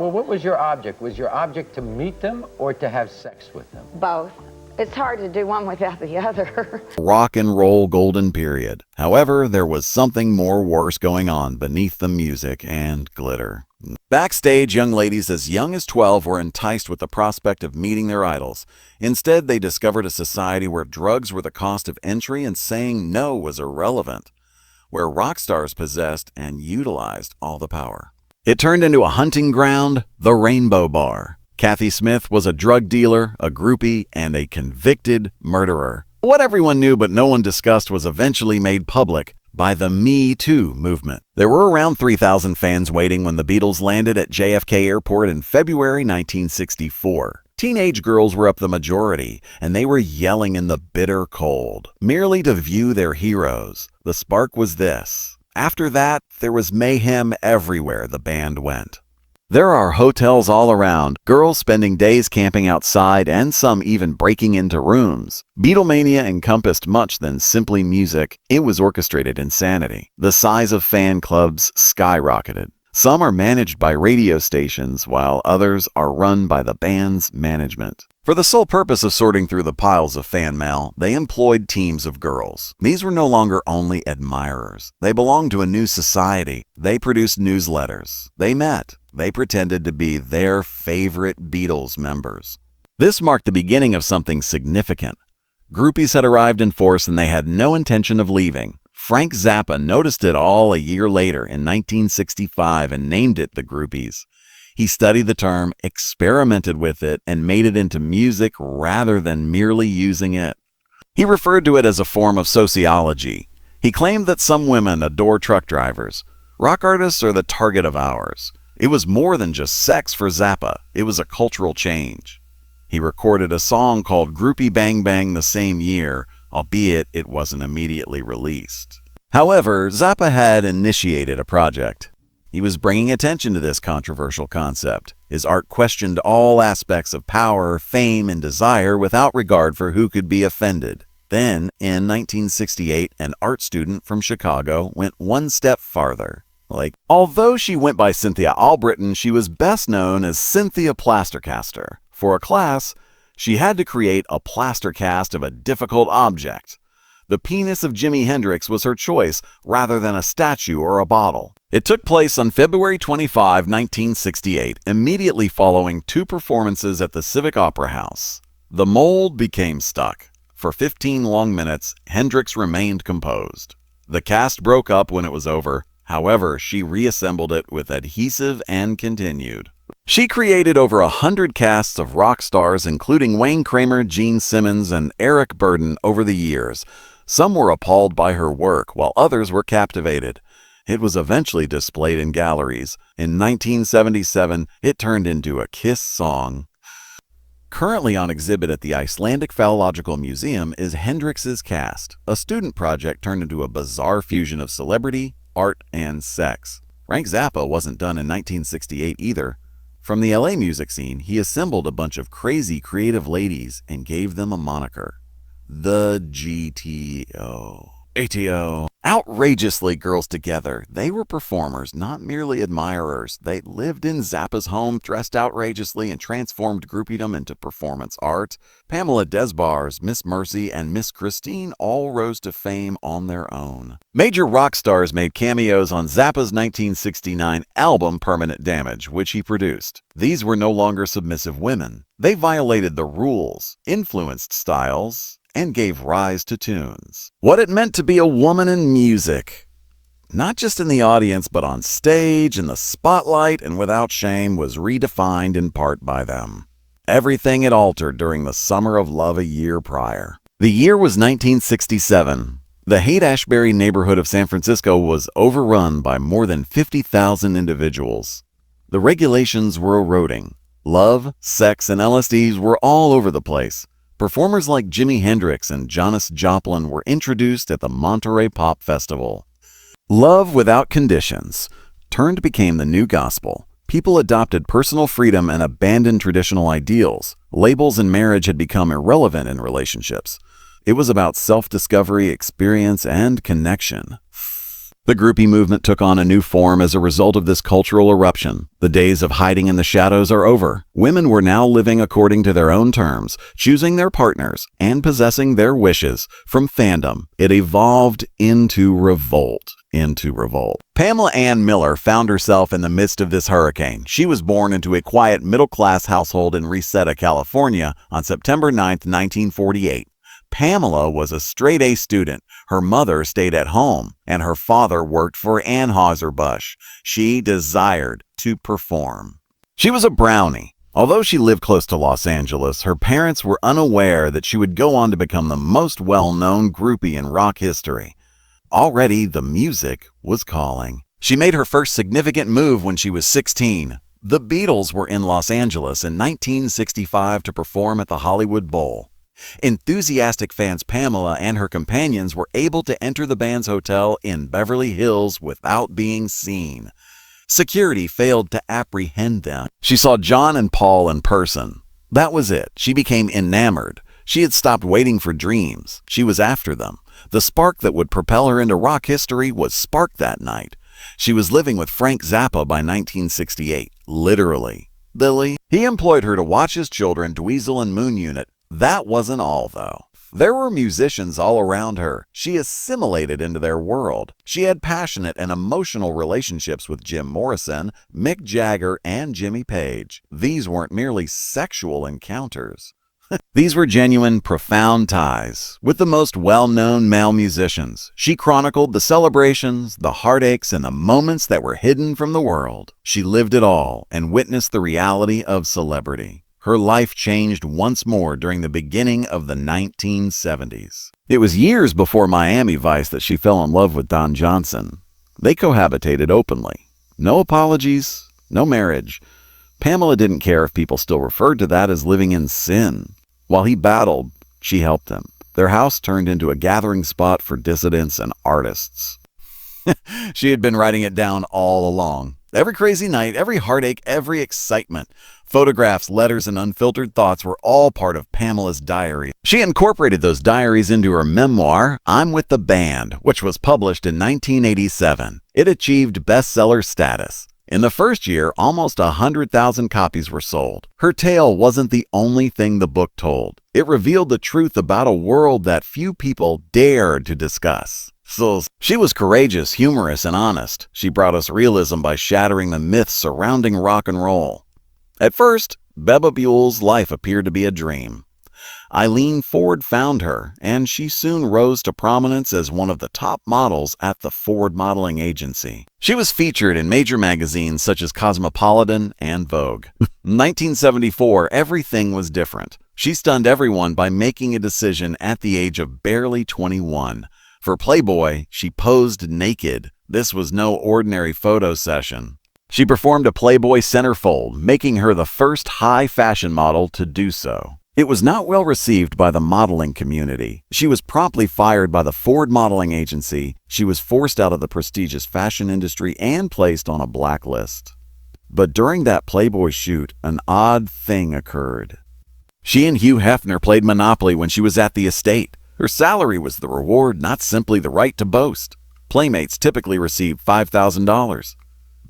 Well, what was your object? Was your object to meet them or to have sex with them? Both. It's hard to do one without the other. Rock and roll golden period. However, there was something more worse going on beneath the music and glitter. Backstage, young ladies as young as 12 were enticed with the prospect of meeting their idols. Instead, they discovered a society where drugs were the cost of entry and saying no was irrelevant, where rock stars possessed and utilized all the power. It turned into a hunting ground, the Rainbow Bar. Cathy Smith was a drug dealer, a groupie, and a convicted murderer. What everyone knew but no one discussed was eventually made public by the MeToo movement. There were around 3,000 fans waiting when the Beatles landed at JFK Airport in February 1964. Teenage girls were up the majority, and they were yelling in the bitter cold, merely to view their heroes. The spark was this. After that, there was mayhem everywhere the band went. There are hotels all around, girls spending days camping outside, and some even breaking into rooms. Beatlemania encompassed much than simply music. It was orchestrated insanity. The size of fan clubs skyrocketed. Some are managed by radio stations, while others are run by the band's management. For the sole purpose of sorting through the piles of fan mail, they employed teams of girls. These were no longer only admirers. They belonged to a new society. They produced newsletters. They met. They pretended to be their favorite Beatles members. This marked the beginning of something significant. Groupies had arrived in force and they had no intention of leaving. Frank Zappa noticed it all a year later in 1965 and named it the Groupies. He studied the term, experimented with it, and made it into music rather than merely using it. He referred to it as a form of sociology. He claimed that some women adore truck drivers. Rock artists are the target of ours. It was more than just sex for Zappa. It was a cultural change. He recorded a song called Groupie Bang Bang the same year, albeit it wasn't immediately released. However, Zappa had initiated a project. He was bringing attention to this controversial concept. His art questioned all aspects of power, fame, and desire without regard for who could be offended. Then, in 1968, an art student from Chicago went one step farther. Although she went by Cynthia Albritton, she was best known as Cynthia Plastercaster. For a class, she had to create a plaster cast of a difficult object. The penis of Jimi Hendrix was her choice, rather than a statue or a bottle. It took place on February 25, 1968, immediately following 2 performances at the Civic Opera House. The mold became stuck. For 15 long minutes, Hendrix remained composed. The cast broke up when it was over. However, she reassembled it with adhesive and continued. She created over 100 casts of rock stars, including Wayne Kramer, Gene Simmons, and Eric Burdon over the years. Some were appalled by her work, while others were captivated. It was eventually displayed in galleries. In 1977, it turned into a Kiss song. Currently on exhibit at the Icelandic Phallological Museum is Hendrix's cast, a student project turned into a bizarre fusion of celebrity, art, and sex. Frank Zappa wasn't done in 1968 either. From the LA music scene, he assembled a bunch of crazy creative ladies and gave them a moniker. The GTO. ATO. Outrageously girls together. They were performers, not merely admirers. They lived in Zappa's home, dressed outrageously, and transformed groupiedom into performance art. Pamela Desbars, Miss Mercy, and Miss Christine all rose to fame on their own. Major rock stars made cameos on Zappa's 1969 album Permanent Damage, which he produced. These were no longer submissive women. They violated the rules, influenced styles, and gave rise to tunes. What it meant to be a woman in music, not just in the audience, but on stage, in the spotlight, and without shame, was redefined in part by them. Everything had altered during the summer of love a year prior. The year was 1967. The Haight-Ashbury neighborhood of San Francisco was overrun by more than 50,000 individuals. The regulations were eroding. Love, sex, and LSDs were all over the place. Performers like Jimi Hendrix and Janis Joplin were introduced at the Monterey Pop Festival. Love without conditions became the new gospel. People adopted personal freedom and abandoned traditional ideals. Labels and marriage had become irrelevant in relationships. It was about self-discovery, experience, and connection. The groupie movement took on a new form as a result of this cultural eruption. The days of hiding in the shadows are over. Women were now living according to their own terms, choosing their partners, and possessing their wishes. From fandom, it evolved into revolt. Pamela Ann Miller found herself in the midst of this hurricane. She was born into a quiet middle-class household in Reseda, California on September 9, 1948. Pamela was a straight-A student. Her mother stayed at home, and her father worked for Anheuser-Busch. She desired to perform. She was a brownie. Although she lived close to Los Angeles, her parents were unaware that she would go on to become the most well-known groupie in rock history. Already, the music was calling. She made her first significant move when she was 16. The Beatles were in Los Angeles in 1965 to perform at the Hollywood Bowl. Enthusiastic fans Pamela and her companions were able to enter the band's hotel in Beverly Hills without being seen. Security failed to apprehend them. She saw John and Paul in person. That was it. She became enamored. She had stopped waiting for dreams. She was after them. The spark that would propel her into rock history was sparked that night. She was living with Frank Zappa by 1968, literally. Lily, he employed her to watch his children, Dweezil and Moon Unit. That wasn't all, though. There were musicians all around her. She assimilated into their world. She had passionate and emotional relationships with Jim Morrison, Mick Jagger, and Jimmy Page. These weren't merely sexual encounters. These were genuine, profound ties with the most well-known male musicians. She chronicled the celebrations, the heartaches, and the moments that were hidden from the world. She lived it all and witnessed the reality of celebrity. Her life changed once more during the beginning of the 1970s. It was years before Miami Vice that she fell in love with Don Johnson. They cohabitated openly. No apologies, no marriage. Pamela didn't care if people still referred to that as living in sin. While he battled, she helped him. Their house turned into a gathering spot for dissidents and artists. She had been writing it down all along. Every crazy night, every heartache, every excitement. Photographs, letters, and unfiltered thoughts were all part of Pamela's diary. She incorporated those diaries into her memoir, I'm With the Band, which was published in 1987. It achieved bestseller status. In the first year, almost 100,000 copies were sold. Her tale wasn't the only thing the book told. It revealed the truth about a world that few people dared to discuss. So she was courageous, humorous, and honest. She brought us realism by shattering the myths surrounding rock and roll. At first, Beba Buell's life appeared to be a dream. Eileen Ford found her, and she soon rose to prominence as one of the top models at the Ford modeling agency. She was featured in major magazines such as Cosmopolitan and Vogue. In 1974, everything was different. She stunned everyone by making a decision at the age of barely 21. For Playboy, she posed naked. This was no ordinary photo session. She performed a Playboy centerfold, making her the first high-fashion model to do so. It was not well received by the modeling community. She was promptly fired by the Ford modeling agency. She was forced out of the prestigious fashion industry and placed on a blacklist. But during that Playboy shoot, an odd thing occurred. She and Hugh Hefner played Monopoly when she was at the estate. Her salary was the reward, not simply the right to boast. Playmates typically received $5,000.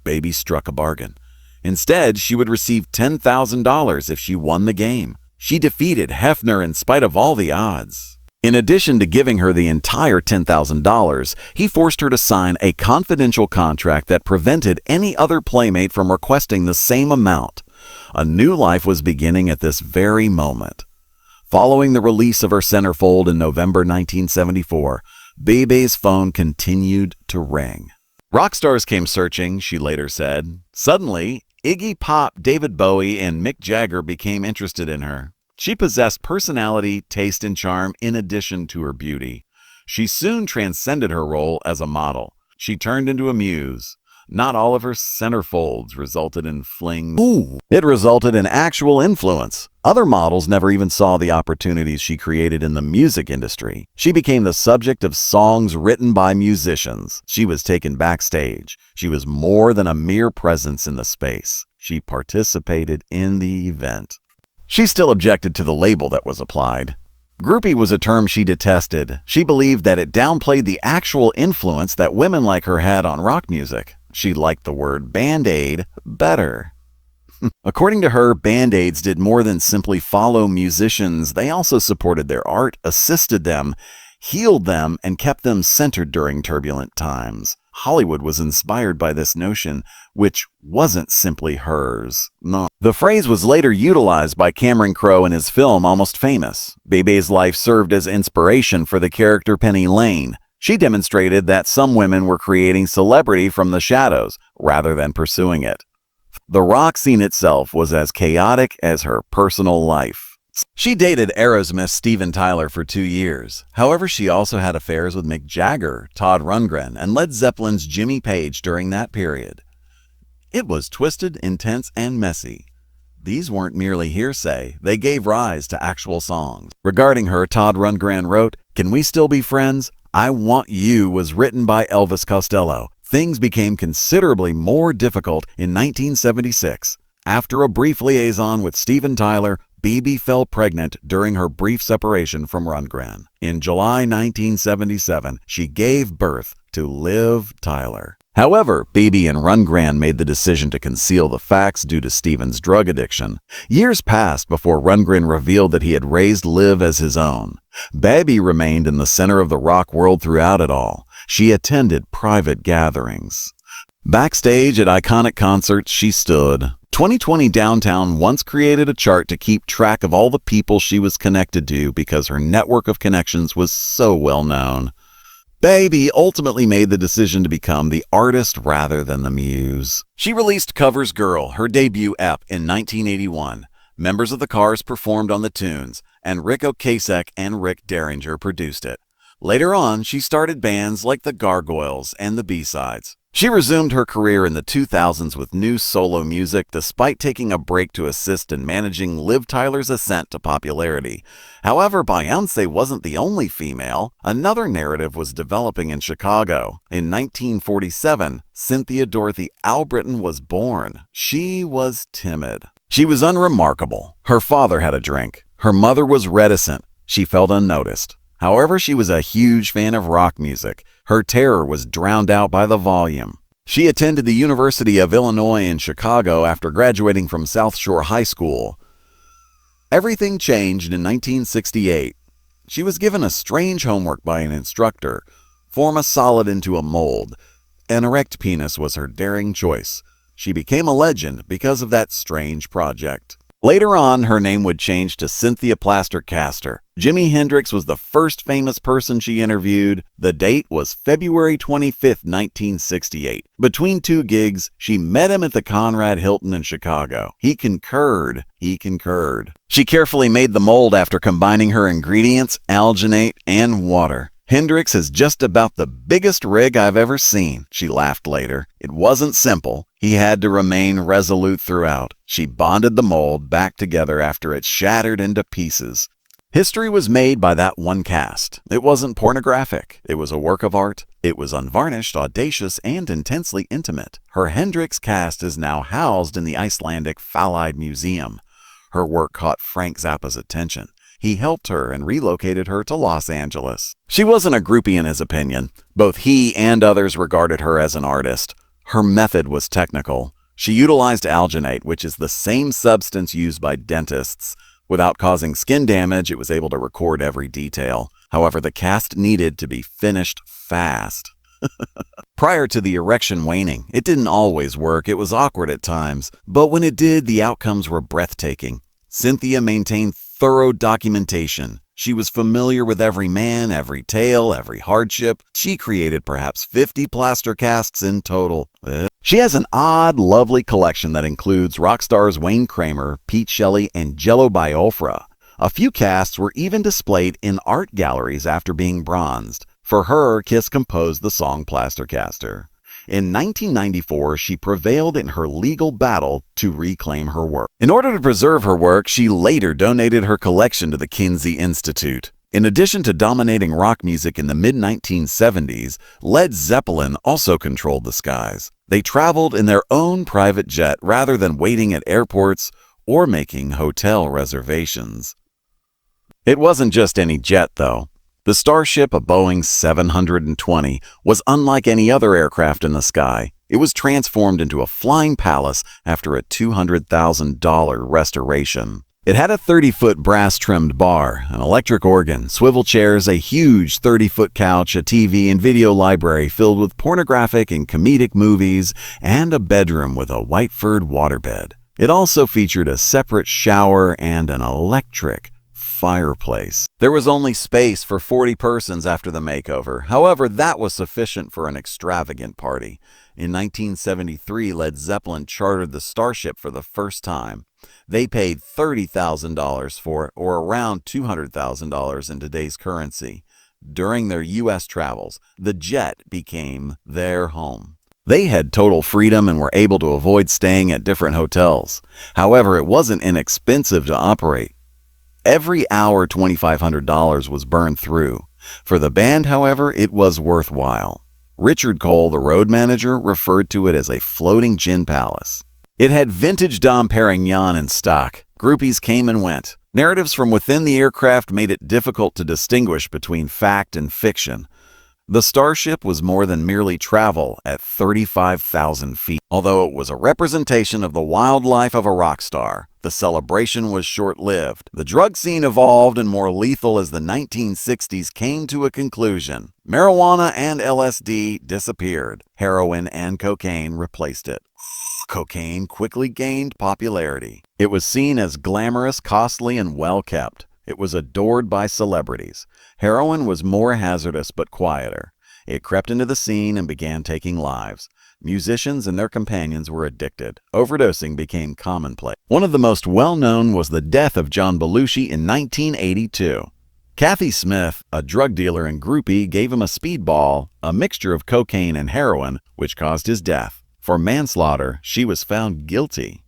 Baby struck a bargain. Instead, she would receive $10,000 if she won the game. She defeated Hefner in spite of all the odds. In addition to giving her the entire $10,000, he forced her to sign a confidential contract that prevented any other playmate from requesting the same amount. A new life was beginning at this very moment. Following the release of her centerfold in November 1974, Bebe's phone continued to ring. Rock stars came searching, she later said. Suddenly, Iggy Pop, David Bowie, and Mick Jagger became interested in her. She possessed personality, taste, and charm in addition to her beauty. She soon transcended her role as a model. She turned into a muse. Not all of her centerfolds resulted in flings. It resulted in actual influence. Other models never even saw the opportunities she created in the music industry. She became the subject of songs written by musicians. She was taken backstage. She was more than a mere presence in the space. She participated in the event. She still objected to the label that was applied. Groupie was a term she detested. She believed that it downplayed the actual influence that women like her had on rock music. She liked the word Band-Aid better. According to her, Band-Aids did more than simply follow musicians. They also supported their art, assisted them, healed them, and kept them centered during turbulent times. Hollywood was inspired by this notion, which wasn't simply hers. No. The phrase was later utilized by Cameron Crowe in his film Almost Famous. Bebe's life served as inspiration for the character Penny Lane. She demonstrated that some women were creating celebrity from the shadows rather than pursuing it. The rock scene itself was as chaotic as her personal life. She dated Aerosmith's Steven Tyler for 2 years. However, she also had affairs with Mick Jagger, Todd Rundgren, and Led Zeppelin's Jimmy Page during that period. It was twisted, intense, and messy. These weren't merely hearsay. They gave rise to actual songs. Regarding her, Todd Rundgren wrote, "Can We Still Be Friends? I Want You" was written by Elvis Costello. Things became considerably more difficult in 1976. After a brief liaison with Steven Tyler, Bebe fell pregnant during her brief separation from Rundgren. In July 1977, she gave birth to Liv Tyler. However, Bebe and Rundgren made the decision to conceal the facts due to Steven's drug addiction. Years passed before Rundgren revealed that he had raised Liv as his own. Bebe remained in the center of the rock world throughout it all. She attended private gatherings. Backstage at iconic concerts, she stood. 2020 Downtown once created a chart to keep track of all the people she was connected to because her network of connections was so well known. Bebe ultimately made the decision to become the artist rather than the muse. She released Covers Girl, her debut EP, in 1981. Members of the Cars performed on the tunes, and Rick Ocasek and Rick Derringer produced it. Later on, she started bands like the Gargoyles and the B-Sides. She resumed her career in the 2000s with new solo music despite taking a break to assist in managing Liv Tyler's ascent to popularity. However, Beyoncé wasn't the only female. Another narrative was developing in Chicago. In 1947, Cynthia Dorothy Albritton was born. She was timid. She was unremarkable. Her father had a drink. Her mother was reticent. She felt unnoticed. However, she was a huge fan of rock music. Her terror was drowned out by the volume. She attended the University of Illinois in Chicago after graduating from South Shore High School. Everything changed in 1968. She was given a strange homework by an instructor: form a solid into a mold. An erect penis was her daring choice. She became a legend because of that strange project. Later on, her name would change to Cynthia Plaster-Caster. Jimi Hendrix was the first famous person she interviewed. The date was February 25, 1968. Between 2 gigs, she met him at the Conrad Hilton in Chicago. He concurred. She carefully made the mold after combining her ingredients, alginate, and water. "Hendrix is just about the biggest rig I've ever seen," she laughed later. It wasn't simple. He had to remain resolute throughout. She bonded the mold back together after it shattered into pieces. History was made by that one cast. It wasn't pornographic. It was a work of art. It was unvarnished, audacious, and intensely intimate. Her Hendrix cast is now housed in the Icelandic Falaid Museum. Her work caught Frank Zappa's attention. He helped her and relocated her to Los Angeles. She wasn't a groupie in his opinion. Both he and others regarded her as an artist. Her method was technical. She utilized alginate, which is the same substance used by dentists. Without causing skin damage, it was able to record every detail. However, the cast needed to be finished fast. Prior to the erection waning, it didn't always work. It was awkward at times. But when it did, the outcomes were breathtaking. Cynthia maintained thorough documentation. She was familiar with every man, every tale, every hardship. She created perhaps 50 plaster casts in total. She has an odd, lovely collection that includes rock stars Wayne Kramer, Pete Shelley, and Jello Biafra. A few casts were even displayed in art galleries after being bronzed. For her, Kiss composed the song Plastercaster. In 1994, she prevailed in her legal battle to reclaim her work. In order to preserve her work, she later donated her collection to the Kinsey Institute. In addition to dominating rock music in the mid-1970s, Led Zeppelin also controlled the skies. They traveled in their own private jet rather than waiting at airports or making hotel reservations. It wasn't just any jet, though. The Starship, a Boeing 720, was unlike any other aircraft in the sky. It was transformed into a flying palace after a $200,000 restoration. It had a 30-foot brass-trimmed bar, an electric organ, swivel chairs, a huge 30-foot couch, a TV and video library filled with pornographic and comedic movies, and a bedroom with a white furred waterbed. It also featured a separate shower and an electric fireplace. There was only space for 40 persons after the makeover. However, that was sufficient for an extravagant party. In 1973, Led Zeppelin chartered the Starship for the first time. They paid $30,000 for it, or around $200,000 in today's currency. During their U.S. travels, the jet became their home. They had total freedom and were able to avoid staying at different hotels. However, it wasn't inexpensive to operate. Every hour, $2,500 was burned through. For the band, however, it was worthwhile. Richard Cole, the road manager, referred to it as a floating gin palace. It had vintage Dom Perignon in stock. Groupies came and went. Narratives from within the aircraft made it difficult to distinguish between fact and fiction. The Starship was more than merely travel at 35,000 feet. Although it was a representation of the wild life of a rock star, the celebration was short-lived. The drug scene evolved and more lethal as the 1960s came to a conclusion. Marijuana and LSD disappeared. Heroin and cocaine replaced it. Cocaine quickly gained popularity. It was seen as glamorous, costly, and well-kept. It was adored by celebrities. Heroin was more hazardous but quieter. It crept into the scene and began taking lives. Musicians and their companions were addicted. Overdosing became commonplace. One of the most well-known was the death of John Belushi in 1982. Cathy Smith, a drug dealer and groupie, gave him a speedball, a mixture of cocaine and heroin, which caused his death. For manslaughter, she was found guilty.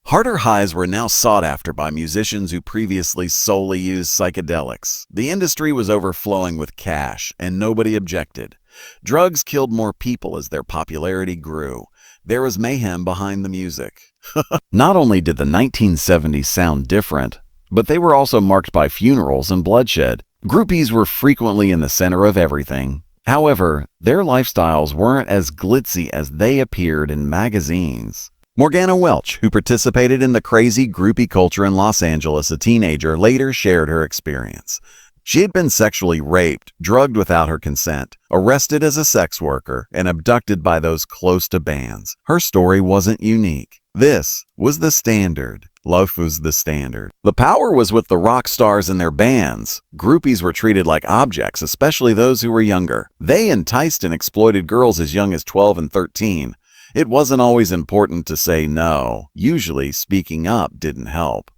Harder highs were now sought after by musicians who previously solely used psychedelics. The industry was overflowing with cash, and nobody objected. Drugs killed more people as their popularity grew. There was mayhem behind the music. Not only did the 1970s sound different, but they were also marked by funerals and bloodshed. Groupies were frequently in the center of everything. However, their lifestyles weren't as glitzy as they appeared in magazines. Morgana Welch, who participated in the crazy groupie culture in Los Angeles, a teenager, later shared her experience. She had been sexually raped, drugged without her consent, arrested as a sex worker, and abducted by those close to bands. Her story wasn't unique. This was the standard. Life was the standard. The power was with the rock stars and their bands. Groupies were treated like objects, especially those who were younger. They enticed and exploited girls as young as 12 and 13. It wasn't always important to say no. Usually, speaking up didn't help.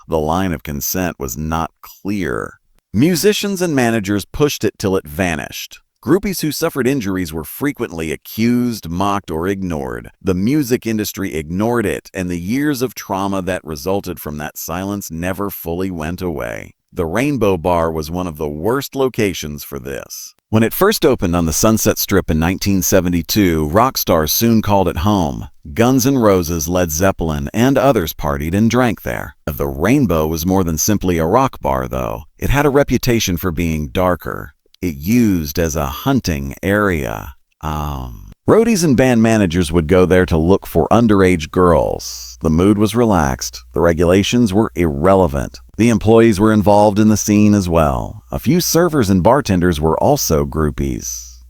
The line of consent was not clear. Musicians and managers pushed it till it vanished. Groupies who suffered injuries were frequently accused, mocked, or ignored. The music industry ignored it, and the years of trauma that resulted from that silence never fully went away. The Rainbow Bar was one of the worst locations for this. When it first opened on the Sunset Strip in 1972, rock stars soon called it home. Guns N' Roses, Led Zeppelin, and others partied and drank there. The Rainbow was more than simply a rock bar, though. It had a reputation for being darker. It used as a hunting area. Roadies and band managers would go there to look for underage girls. The mood was relaxed. The regulations were irrelevant. The employees were involved in the scene as well. A few servers and bartenders were also groupies.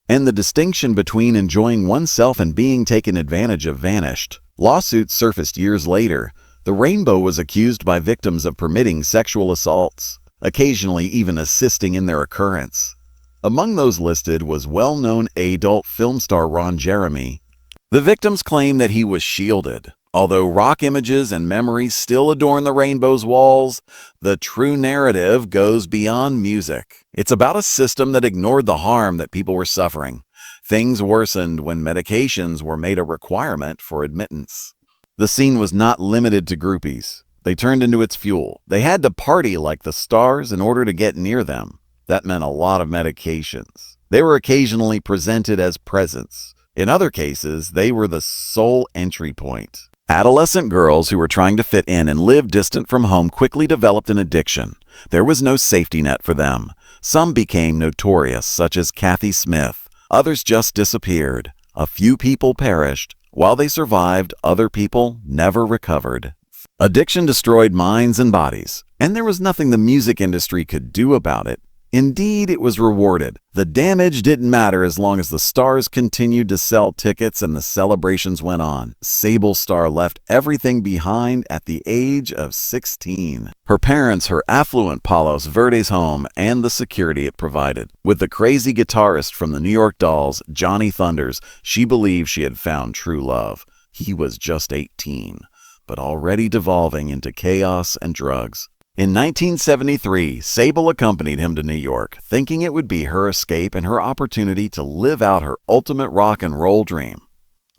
And the distinction between enjoying oneself and being taken advantage of vanished. Lawsuits surfaced years later. The Rainbow was accused by victims of permitting sexual assaults, occasionally even assisting in their occurrence. Among those listed was well-known adult film star Ron Jeremy. The victims claim that he was shielded. Although rock images and memories still adorn the Rainbow's walls, the true narrative goes beyond music. It's about a system that ignored the harm that people were suffering. Things worsened when medications were made a requirement for admittance. The scene was not limited to groupies. They turned into its fuel. They had to party like the stars in order to get near them. That meant a lot of medications. They were occasionally presented as presents. In other cases, they were the sole entry point. Adolescent girls who were trying to fit in and live distant from home quickly developed an addiction. There was no safety net for them. Some became notorious, such as Cathy Smith. Others just disappeared. A few people perished. While they survived, other people never recovered. Addiction destroyed minds and bodies, and there was nothing the music industry could do about it. Indeed, it was rewarded. The damage didn't matter as long as the stars continued to sell tickets and the celebrations went on. Sable Starr left everything behind at the age of 16. Her parents, her affluent Palos Verdes home, and the security it provided. With the crazy guitarist from the New York Dolls, Johnny Thunders, she believed she had found true love. He was just 18, but already devolving into chaos and drugs. In 1973, Sable accompanied him to New York, thinking it would be her escape and her opportunity to live out her ultimate rock and roll dream.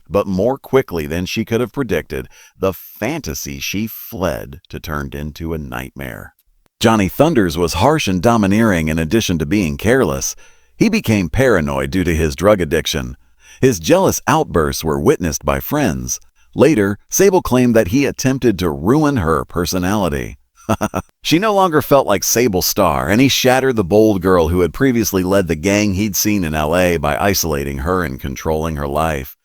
But more quickly than she could have predicted, the fantasy she fled to turned into a nightmare. Johnny Thunders was harsh and domineering in addition to being careless. He became paranoid due to his drug addiction. His jealous outbursts were witnessed by friends. Later, Sable claimed that he attempted to ruin her personality. She no longer felt like Sable Starr, and he shattered the bold girl who had previously led the gang he'd seen in LA by isolating her and controlling her life.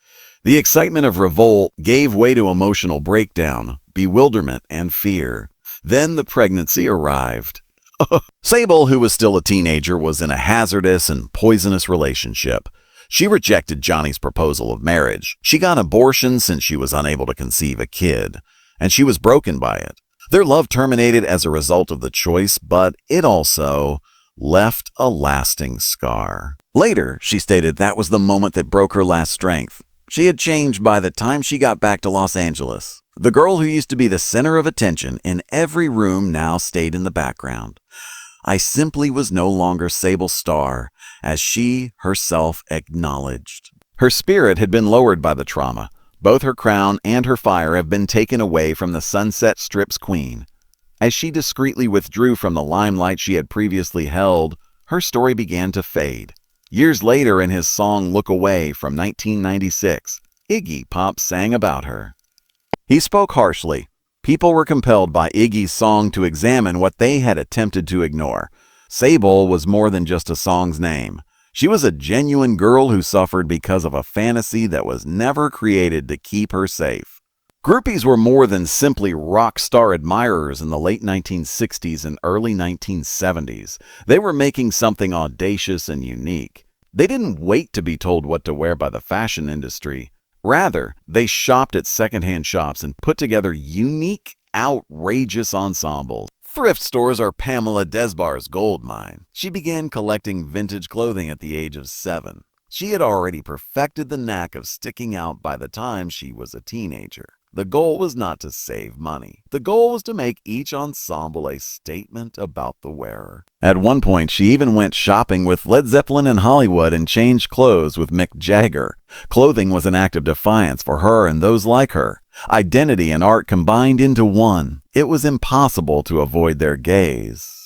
The excitement of revolt gave way to emotional breakdown, bewilderment, and fear. Then the pregnancy arrived. Sable, who was still a teenager, was in a hazardous and poisonous relationship. She rejected Johnny's proposal of marriage. She got an abortion since she was unable to conceive a kid, and she was broken by it. Their love terminated as a result of the choice, but it also left a lasting scar. Later, she stated that was the moment that broke her last strength. She had changed by the time she got back to Los Angeles. The girl who used to be the center of attention in every room now stayed in the background. I simply was no longer Sable Starr, as she herself acknowledged. Her spirit had been lowered by the trauma. Both her crown and her fire have been taken away from the Sunset Strip's queen. As she discreetly withdrew from the limelight she had previously held, her story began to fade. Years later, in his song Look Away from 1996, Iggy Pop sang about her. He spoke harshly. People were compelled by Iggy's song to examine what they had attempted to ignore. Sable was more than just a song's name. She was a genuine girl who suffered because of a fantasy that was never created to keep her safe. Groupies were more than simply rock star admirers in the late 1960s and early 1970s. They were making something audacious and unique. They didn't wait to be told what to wear by the fashion industry. Rather, they shopped at secondhand shops and put together unique, outrageous ensembles. Thrift stores are Pamela Desbar's gold mine. She began collecting vintage clothing at the age of 7. She had already perfected the knack of sticking out by the time she was a teenager. The goal was not to save money. The goal was to make each ensemble a statement about the wearer. At one point, she even went shopping with Led Zeppelin in Hollywood and changed clothes with Mick Jagger. Clothing was an act of defiance for her and those like her. Identity and art combined into one. It was impossible to avoid their gaze.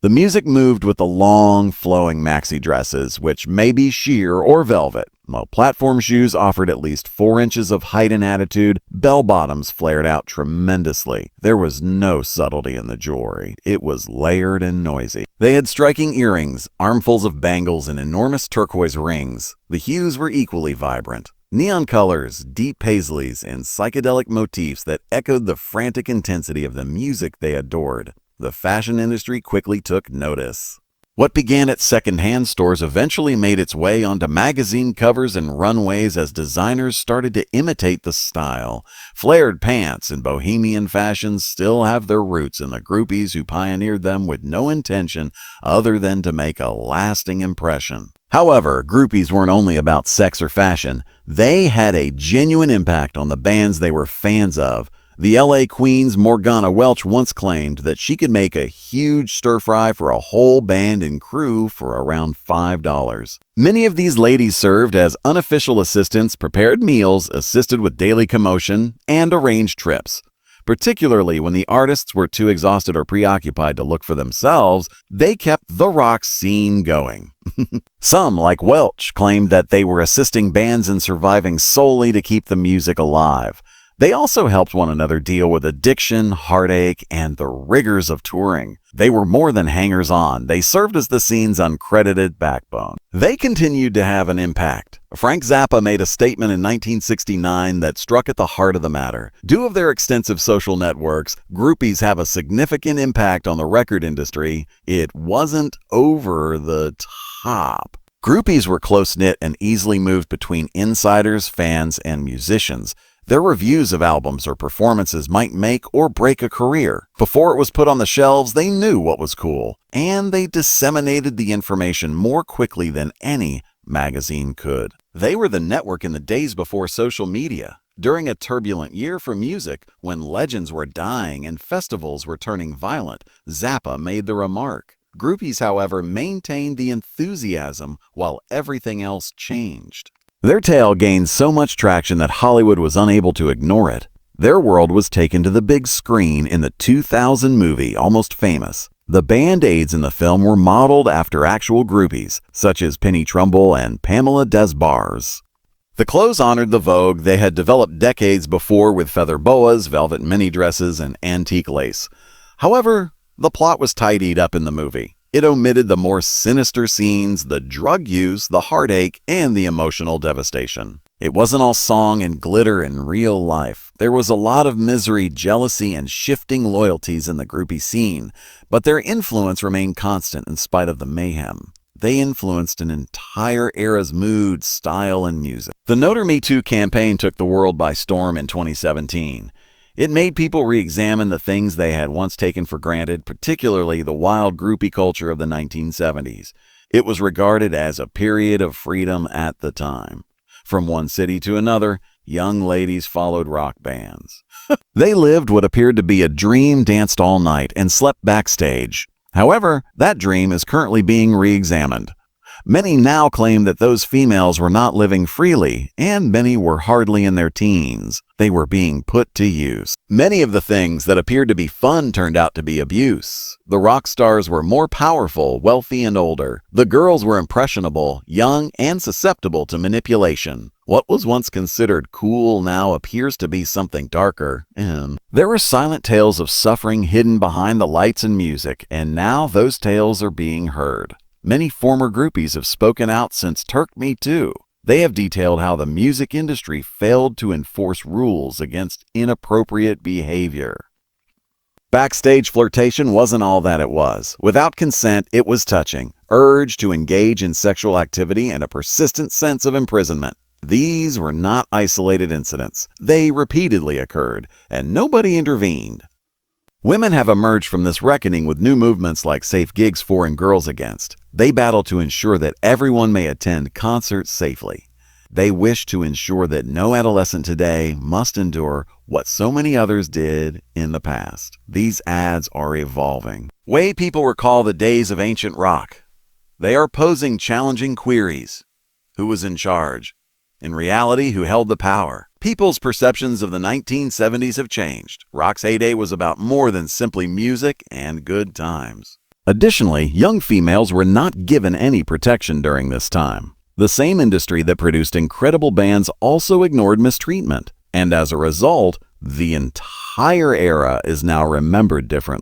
The music moved with the long, flowing maxi dresses, which may be sheer or velvet. While platform shoes offered at least 4 inches of height and attitude, bell-bottoms flared out tremendously. There was no subtlety in the jewelry. It was layered and noisy. They had striking earrings, armfuls of bangles, and enormous turquoise rings. The hues were equally vibrant. Neon colors, deep paisleys, and psychedelic motifs that echoed the frantic intensity of the music they adored. The fashion industry quickly took notice. What began at second-hand stores eventually made its way onto magazine covers and runways as designers started to imitate the style. Flared pants and bohemian fashions still have their roots in the groupies who pioneered them with no intention other than to make a lasting impression. However, groupies weren't only about sex or fashion. They had a genuine impact on the bands they were fans of. The LA Queen's Morgana Welch once claimed that she could make a huge stir-fry for a whole band and crew for around $5. Many of these ladies served as unofficial assistants, prepared meals, assisted with daily commotion, and arranged trips. Particularly when the artists were too exhausted or preoccupied to look for themselves, they kept the rock scene going. Some, like Welch, claimed that they were assisting bands in surviving solely to keep the music alive. They also helped one another deal with addiction, heartache, and the rigors of touring. They were more than hangers-on. They served as the scene's uncredited backbone. They continued to have an impact. Frank Zappa made a statement in 1969 that struck at the heart of the matter. Due to their extensive social networks, groupies have a significant impact on the record industry. It wasn't over the top. Groupies were close-knit and easily moved between insiders, fans, and musicians. Their reviews of albums or performances might make or break a career. Before it was put on the shelves, they knew what was cool, and they disseminated the information more quickly than any magazine could. They were the network in the days before social media. During a turbulent year for music, when legends were dying and festivals were turning violent, Zappa made the remark. Groupies, however, maintained the enthusiasm while everything else changed. Their tale gained so much traction that Hollywood was unable to ignore it. Their world was taken to the big screen in the 2000 movie Almost Famous. The Band-Aids in the film were modeled after actual groupies, such as Penny Trumbull and Pamela Des Barres. The clothes honored the vogue they had developed decades before with feather boas, velvet mini dresses, and antique lace. However, the plot was tidied up in the movie. It omitted the more sinister scenes, the drug use, the heartache, and the emotional devastation. It wasn't all song and glitter in real life. There was a lot of misery, jealousy, and shifting loyalties in the groupie scene, but their influence remained constant in spite of the mayhem. They influenced an entire era's mood, style, and music. The No MeToo campaign took the world by storm in 2017. It made people re-examine the things they had once taken for granted, particularly the wild groupie culture of the 1970s. It was regarded as a period of freedom at the time. From one city to another, young ladies followed rock bands. They lived what appeared to be a dream, danced all night, and slept backstage. However, that dream is currently being re-examined. Many now claim that those females were not living freely, and many were hardly in their teens. They were being put to use. Many of the things that appeared to be fun turned out to be abuse. The rock stars were more powerful, wealthy, and older. The girls were impressionable, young, and susceptible to manipulation. What was once considered cool now appears to be something darker. There were silent tales of suffering hidden behind the lights and music, and now those tales are being heard. Many former groupies have spoken out since MeToo. They have detailed how the music industry failed to enforce rules against inappropriate behavior. Backstage flirtation wasn't all that it was. Without consent, it was touching, urge to engage in sexual activity, and a persistent sense of imprisonment. These were not isolated incidents. They repeatedly occurred, and nobody intervened. Women have emerged from this reckoning with new movements like Safe Gigs For and Girls Against. They battle to ensure that everyone may attend concerts safely. They wish to ensure that no adolescent today must endure what so many others did in the past. These ads are evolving. Way people recall the days of ancient rock. They are posing challenging queries. Who was in charge? In reality, who held the power? People's perceptions of the 1970s have changed. Rock's heyday was about more than simply music and good times. Additionally, young females were not given any protection during this time. The same industry that produced incredible bands also ignored mistreatment, and as a result, the entire era is now remembered differently.